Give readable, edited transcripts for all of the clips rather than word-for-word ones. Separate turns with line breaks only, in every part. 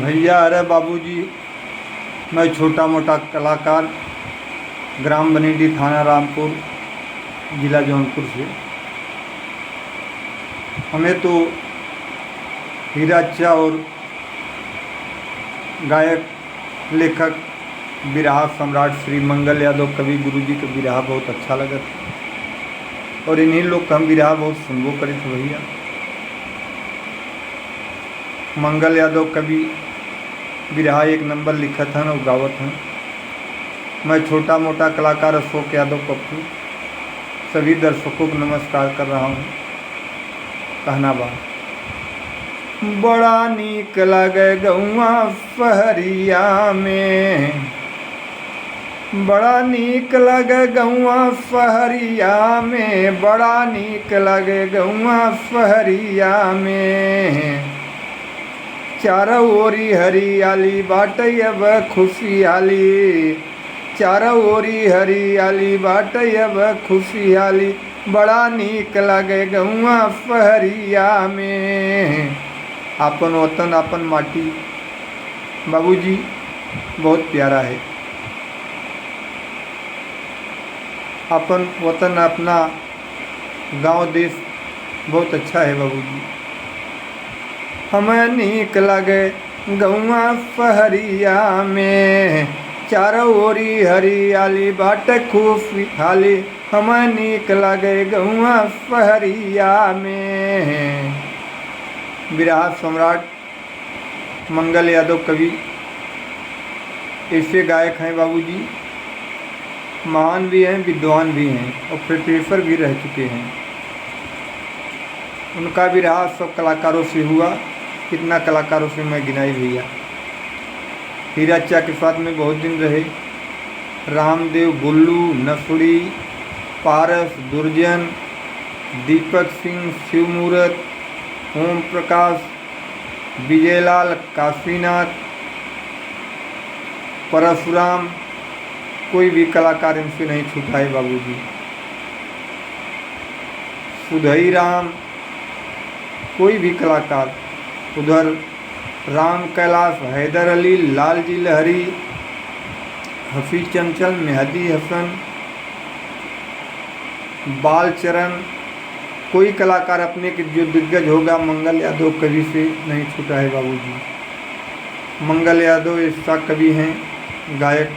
भैया अरे बाबूजी, मैं छोटा मोटा कलाकार, ग्राम बनेडी, थाना रामपुर, जिला जौनपुर से। हमें तो हीरा चा और गायक, लेखक, बिरहा सम्राट श्री मंगल यादव कवि गुरुजी का बिरहा बहुत अच्छा लगा था और इन्हीं लोग का हम बिरहा बहुत सुनबो करे थे भैया। मंगल यादव कवि बिरहा एक नंबर लिखा था और गावत हैं। मैं छोटा मोटा कलाकार अशोक यादव पप्पू सभी दर्शकों को नमस्कार कर रहा हूँ। कहना बा बड़ा नीक लगे गौआ फहरिया में, बड़ा नीक लगे गौआ फहरिया में, बड़ा नीक लगे गौआ फहरिया में। चारों ओरी हरियाली बाटे अब खुशहाली, चारों ओरी हरियाली बाटे अब खुशहाली। बड़ा नीक लगे गौआ फहरिया में। अपन वतन अपन माटी बाबूजी बहुत प्यारा है। अपन वतन अपना गांव देश बहुत अच्छा है बाबूजी। हमें नीक लगे गौआ फहरिया में, चारों ओरी हरियाली बाटे खुशहाली। हमें नीक लगे गौआ फहरिया में। बिरहा सम्राट मंगल यादव कवि ऐसे गायक हैं बाबूजी, महान भी हैं, विद्वान भी हैं और प्रोफेसर भी रह चुके हैं। उनका बिरहा सब कलाकारों से हुआ, कितना कलाकारों से मैं गिनाई भैया। हीरा चा के साथ में बहुत दिन रहे। रामदेव, गुल्लू, नसुड़ी, पारस, दुर्जन, दीपक सिंह, शिवमूर्त, ओम प्रकाश, विजयलाल, काशीनाथ, परशुराम, कोई भी कलाकार इनसे नहीं छूटा है बाबूजी। सुधई राम, कोई भी कलाकार, उधर राम कैलाश, हैदर अली, लालजी लहरी, हफीज चंचल, मेहदी हसन, बालचरण, कोई कलाकार अपने के जो दिग्गज होगा मंगल यादव कवि से नहीं छूटा है बाबूजी। मंगल यादव ऐसा कवि हैं, गायक,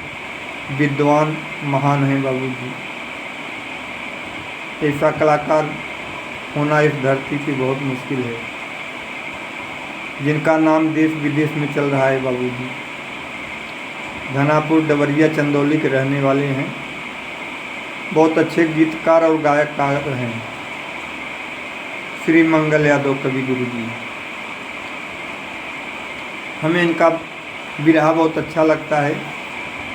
विद्वान, महान हैं बाबूजी। ऐसा कलाकार होना इस धरती पे बहुत मुश्किल है, जिनका नाम देश विदेश में चल रहा है बाबूजी। धनापुर डबरिया चंदौली के रहने वाले हैं, बहुत अच्छे गीतकार और गायककार हैं श्री मंगल यादव कवि गुरुजी। हमें इनका बिरहा बहुत अच्छा लगता है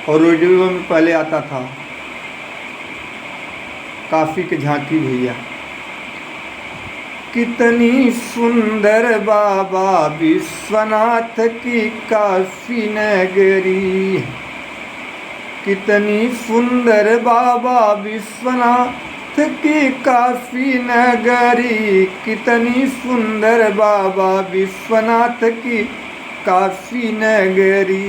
और रेडियो में पहले आता था काशी के झांकी भैया। कितनी सुंदर बाबा विश्वनाथ की काशी नगरी, कितनी सुंदर बाबा विश्वनाथ की काशी नगरी, कितनी सुंदर बाबा विश्वनाथ की काशी नगरी।